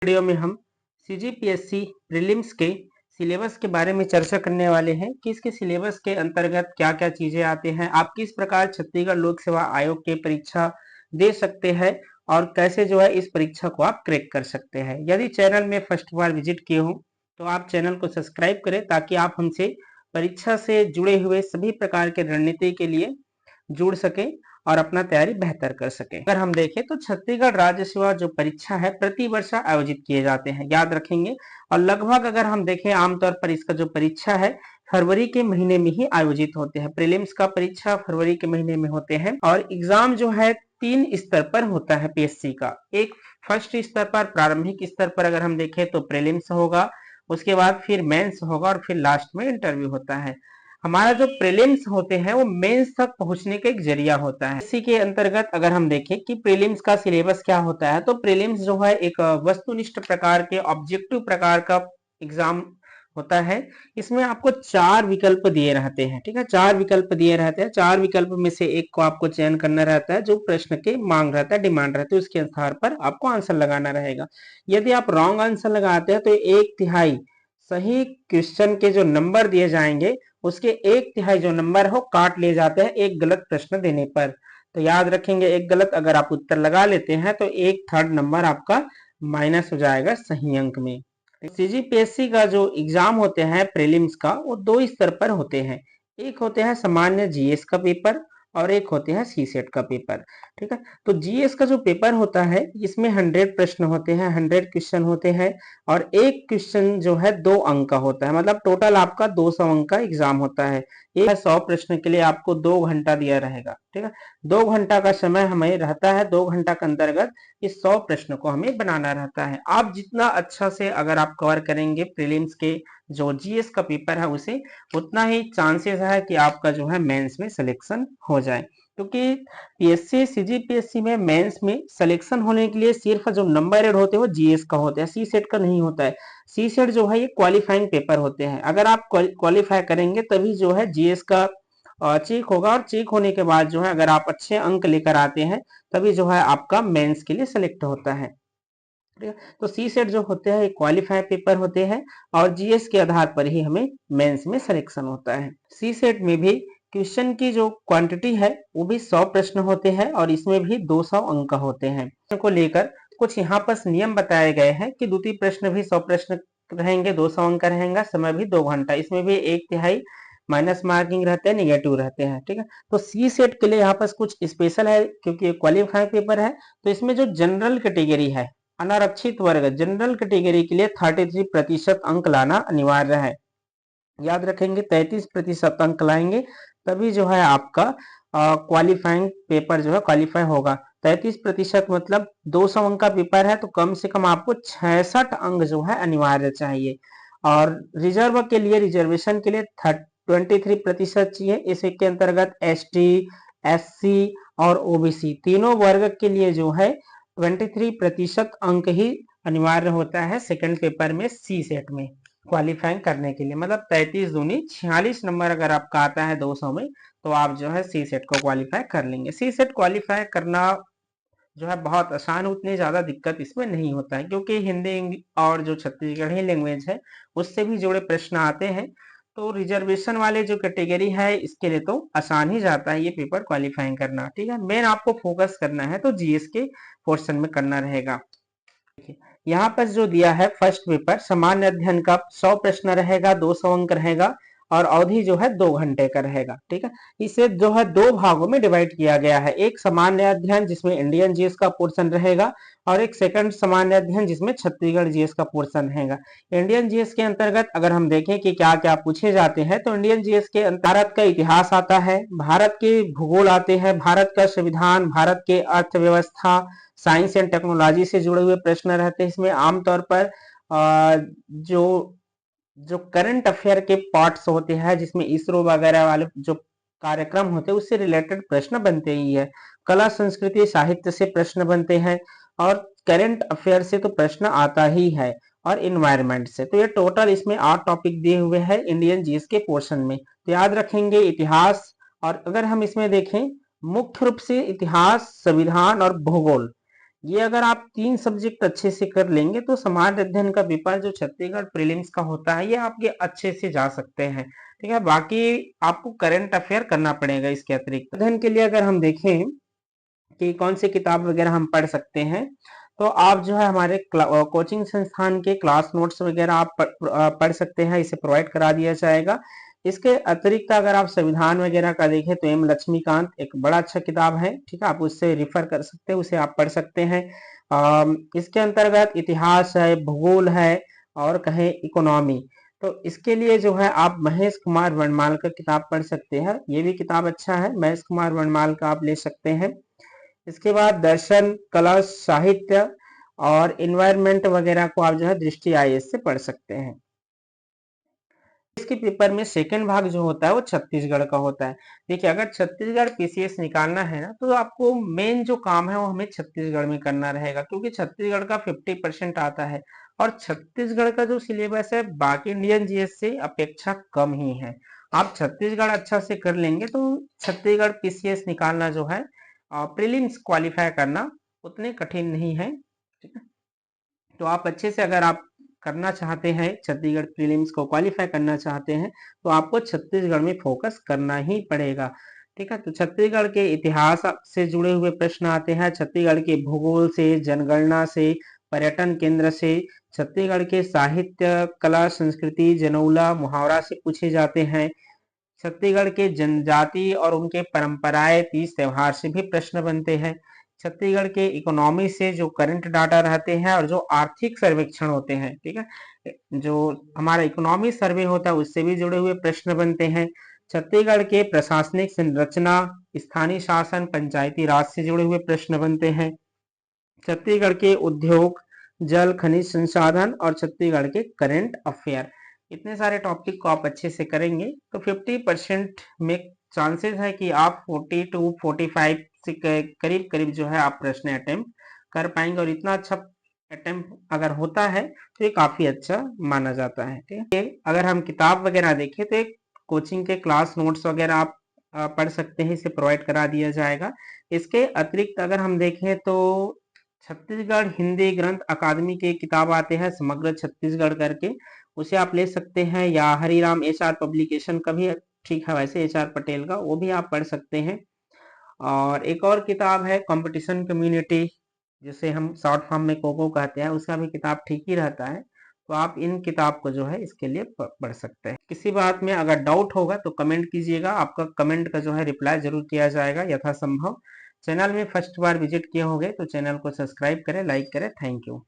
Video में हम CGPSC prelims के सिलेबस के बारे में चर्चा करने वाले हैं कि इसके सिलेबस के अंतर्गत क्या क्या चीजें आते हैं, आप किस प्रकार छत्तीसगढ़ लोक सेवा आयोग के परीक्षा दे सकते हैं और कैसे इस परीक्षा को आप क्रैक कर सकते हैं। यदि चैनल में फर्स्ट बार विजिट किए हो तो आप चैनल को सब्सक्राइब करें ताकि आप हमसे परीक्षा से जुड़े हुए सभी प्रकार के रणनीति के लिए जुड़ सके और अपना तैयारी बेहतर कर सके। अगर हम देखें तो छत्तीसगढ़ राज्य सेवा जो परीक्षा है प्रति वर्ष आयोजित किए जाते हैं, याद रखेंगे। और लगभग अगर हम देखें आमतौर पर इसका जो परीक्षा है फरवरी के महीने में ही आयोजित होते हैं। प्रीलिम्स का परीक्षा फरवरी के महीने में होते हैं और एग्जाम जो है 3 स्तर पर होता है पीएससी का। एक फर्स्ट स्तर पर, प्रारंभिक स्तर पर अगर हम देखें तो प्रीलिम्स होगा, उसके बाद फिर मेंस होगा और फिर लास्ट में इंटरव्यू होता है। हमारा जो प्रीलिम्स होते हैं वो मेंस तक पहुंचने का एक जरिया होता है। इसी के अंतर्गत अगर हम देखें कि प्रीलिम्स का सिलेबस क्या होता है तो प्रीलिम्स जो है एक वस्तुनिष्ठ प्रकार के ऑब्जेक्टिव प्रकार का एग्जाम होता है। इसमें आपको 4 विकल्प दिए रहते हैं, ठीक है। 4 विकल्प दिए रहते हैं, 4 विकल्प में से एक को आपको चयन करना रहता है जो प्रश्न के मांग रहता है, डिमांड रहती है, उसके आधार पर आपको आंसर लगाना रहेगा। यदि आप रॉन्ग आंसर लगाते हैं तो 1/3 सही क्वेश्चन के जो नंबर दिए जाएंगे उसके 1/3 जो नंबर हो काट लिए जाते हैं एक गलत प्रश्न देने पर। तो याद रखेंगे, एक गलत अगर आप उत्तर लगा लेते हैं तो 1/3 नंबर आपका माइनस हो जाएगा सही अंक में। सीजीपीएससी का जो एग्जाम होते हैं प्रीलिम्स का वो 2 स्तर पर होते हैं। एक होते हैं सामान्य जीएस का पेपर और एक होते हैं सीसेट का पेपर, ठीक है। तो जीएस का जो पेपर होता है इसमें 100 प्रश्न होते हैं, 100 क्वेश्चन होते हैं और एक क्वेश्चन जो है 2 अंक का होता है, मतलब टोटल आपका 200 अंक का एग्जाम होता है। एक 100 प्रश्न के लिए आपको 2 घंटा दिया रहेगा, ठीक है। 2 घंटा का समय हमें रहता है, 2 घंटा के अंतर्गत इस 100 प्रश्न को हमें बनाना रहता है। आप जितना अच्छा से अगर आप कवर करेंगे प्रीलिम्स के जो जीएस का पेपर है उसे, उतना ही चांसेस है कि आपका जो है मेंस में सिलेक्शन हो जाए। क्योंकि पीएससी सीजीपीएससी में मेंस में सिलेक्शन होने के लिए सिर्फ जो नंबर एड होते हैं वो जीएस का होता है, सी सेट का नहीं होता है। सी सेट जो है ये क्वालिफाइंग पेपर होते हैं, अगर आप क्वालिफाई करेंगे तभी जो है जीएस का चेक होगा और चेक होने के बाद जो है अगर आप अच्छे अंक लेकर आते हैं तभी जो है आपका मेंस के लिए सिलेक्ट होता है, ठीक है। तो सी सेट जो होते हैं क्वालिफाई पेपर होते हैं और जीएस के आधार पर ही हमें मेंस में सिलेक्शन होता है। सी सेट में भी क्वेश्चन की जो क्वांटिटी है वो भी 100 प्रश्न होते हैं और इसमें भी 200 अंक होते हैं को लेकर कुछ यहाँ पर नियम बताए गए हैं कि द्वितीय प्रश्न भी 100 प्रश्न रहेंगे, 200 अंक रहेंगे, समय भी 2 घंटा, इसमें भी 1/3 माइनस मार्किंग रहते हैं, निगेटिव रहते हैं, ठीक है। तो सी सेट के लिए यहाँ पर कुछ स्पेशल है क्योंकि क्वालिफाई पेपर है। तो इसमें जो जनरल कैटेगरी है, अनारक्षित वर्ग, जनरल कैटेगरी के लिए 33% अंक लाना अनिवार्य है। याद रखेंगे 33% अंक लाएंगे तभी जो है आपका क्वालिफाइंग पेपर जो है क्वालिफाई होगा। 33% मतलब 200 अंक का पेपर है तो कम से कम आपको 66 अंक जो है अनिवार्य चाहिए। और रिजर्व के लिए, रिजर्वेशन के लिए 23% चाहिए। इसके अंतर्गत एसटी, एससी और ओबीसी तीनों वर्ग के लिए जो है 23% अंक ही अनिवार्य होता है सेकंड पेपर में सी सेट में क्वालिफाइंग करने के लिए। मतलब 33 दूनी 46 नंबर अगर आपका आता है 200 में तो आप जो है सी सेट को क्वालिफाई कर लेंगे। सी सेट क्वालिफाई करना जो है बहुत आसान, उतनी ज्यादा दिक्कत इसमें नहीं होता है क्योंकि हिंदी और जो छत्तीसगढ़ी लैंग्वेज है उससे भी जुड़े प्रश्न आते हैं। तो रिजर्वेशन वाले जो कैटेगरी है इसके लिए तो आसान ही जाता है ये पेपर क्वालिफाइंग करना, ठीक है। मेन आपको फोकस करना है तो जीएस के पोर्शन में करना रहेगा। यहाँ पर जो दिया है फर्स्ट पेपर सामान्य अध्ययन का 100 प्रश्न रहेगा, 200 अंक रहेगा और अवधि जो है 2 घंटे का रहेगा, ठीक है। इसे जो है 2 भागों में डिवाइड किया गया है, एक सामान्य अध्ययन जिसमें इंडियन जीएस का पोर्शन रहेगा और एक सेकंड सामान्य अध्ययन जिसमें छत्तीसगढ़ जीएस का पोर्शन रहेगा। इंडियन जीएस के अंतर्गत अगर हम देखें कि क्या क्या पूछे जाते हैं तो इंडियन जीएस के भारत का इतिहास आता है, भारत के भूगोल आते हैं, भारत का संविधान, भारत के अर्थव्यवस्था, साइंस एंड टेक्नोलॉजी से जुड़े हुए प्रश्न रहते हैं। इसमें आमतौर पर जो जो करंट अफेयर के पार्ट्स होते हैं जिसमें इसरो वगैरह वाले जो कार्यक्रम होते हैं उससे रिलेटेड प्रश्न बनते ही है। कला संस्कृति साहित्य से प्रश्न बनते हैं और करंट अफेयर से तो प्रश्न आता ही है और इन्वायरमेंट से। तो ये टोटल इसमें 8 टॉपिक दिए हुए हैं इंडियन जीएस के पोर्शन में। तो याद रखेंगे इतिहास, और अगर हम इसमें देखें मुख्य रूप से इतिहास, संविधान और भूगोल ये अगर आप 3 सब्जेक्ट अच्छे से कर लेंगे तो समाज अध्ययन का पेपर जो छत्तीसगढ़ प्रीलिम्स का होता है ये आपके अच्छे से जा सकते हैं। ठीक है, बाकी आपको करंट अफेयर करना पड़ेगा इसके अतिरिक्त। अध्ययन के लिए अगर हम देखें कि कौन सी किताब वगैरह हम पढ़ सकते हैं, तो आप जो है हमारे कोचिंग संस्थान के क्लास नोट्स वगैरह आप पढ़ सकते हैं, इसे प्रोवाइड करा दिया जाएगा। इसके अतिरिक्त अगर आप संविधान वगैरह का देखें तो एम लक्ष्मीकांत एक बड़ा अच्छा किताब है, ठीक है, आप उससे रिफर कर सकते हैं, उसे आप पढ़ सकते हैं। इसके अंतर्गत इतिहास है, भूगोल है और कहें इकोनॉमी, तो इसके लिए जो है आप महेश कुमार वर्णमाल का किताब पढ़ सकते हैं, ये भी किताब अच्छा है, महेश कुमार वर्णमाल का आप ले सकते हैं। इसके बाद दर्शन, कला, साहित्य और इन्वायरमेंट वगैरह को आप जो है दृष्टि आईएएस से पढ़ सकते हैं। इसके पेपर में सेकंड भाग जो होता है वो छत्तीसगढ़ का होता है। देखिए, अगर छत्तीसगढ़ पीसीएस निकालना है ना तो आपको मेन जो काम है वो हमें छत्तीसगढ़ में करना रहेगा, क्योंकि छत्तीसगढ़ का 50% आता है और छत्तीसगढ़ का जो सिलेबस है बाकी इंडियन जीएस से अपेक्षा कम ही है। आप छत्तीसगढ़ अच्छा से कर लेंगे तो छत्तीसगढ़ पीसीएस निकालना जो है, प्रीलिम्स क्वालिफाई करना उतने कठिन नहीं है। ठीक है, तो आप अच्छे से अगर आप करना चाहते हैं, छत्तीसगढ़ प्रीलिम्स को क्वालिफाई करना चाहते हैं तो आपको छत्तीसगढ़ में फोकस करना ही पड़ेगा। ठीक है, तो छत्तीसगढ़ के इतिहास से जुड़े हुए प्रश्न आते हैं, छत्तीसगढ़ के भूगोल से, जनगणना से, पर्यटन केंद्र से, छत्तीसगढ़ के साहित्य, कला, संस्कृति, जनौला, मुहावरा से पूछे जाते हैं। छत्तीसगढ़ के जनजाति और उनके परंपराएं, तीज त्योहार से भी प्रश्न बनते हैं। छत्तीसगढ़ के इकोनॉमी से जो करंट डाटा रहते हैं और जो आर्थिक सर्वेक्षण होते हैं, ठीक है, जो हमारा इकोनॉमी सर्वे होता है उससे भी जुड़े हुए प्रश्न बनते हैं। छत्तीसगढ़ के प्रशासनिक संरचना, स्थानीय शासन, पंचायती राज से जुड़े हुए प्रश्न बनते हैं। छत्तीसगढ़ के उद्योग, जल खनिज संसाधन और छत्तीसगढ़ के करंट अफेयर, इतने सारे टॉपिक को आप अच्छे से करेंगे तो 50% में चांसेस है कि आप 40 to 45 से करीब करीब जो है आप प्रश्न अटेम्प्ट कर पाएंगे, और इतना अच्छा अटेम्प्ट अगर होता है तो ये काफी अच्छा माना जाता है। ठीक है, अगर हम किताब वगैरह देखें तो एक कोचिंग के क्लास नोट्स वगैरह आप पढ़ सकते हैं, इसे प्रोवाइड करा दिया जाएगा। इसके अतिरिक्त अगर हम देखें तो छत्तीसगढ़ हिंदी ग्रंथ अकादमी के किताब आते हैं समग्र छत्तीसगढ़ करके, उसे आप ले सकते हैं, या हरिराम एचआर पब्लिकेशन का भी ठीक है वैसे एचआर पटेल का, वो भी आप पढ़ सकते हैं। और एक और किताब है कंपटीशन कम्युनिटी, जिसे हम शॉर्ट फॉर्म में कोको कहते हैं, उसका भी किताब ठीक ही रहता है, तो आप इन किताब को जो है इसके लिए पढ़ सकते हैं। किसी बात में अगर डाउट होगा तो कमेंट कीजिएगा, आपका कमेंट का जो है रिप्लाई जरूर किया जाएगा यथासंभव। चैनल में फर्स्ट बार विजिट किए होंगे तो चैनल को सब्सक्राइब करें, लाइक करें। Thank you.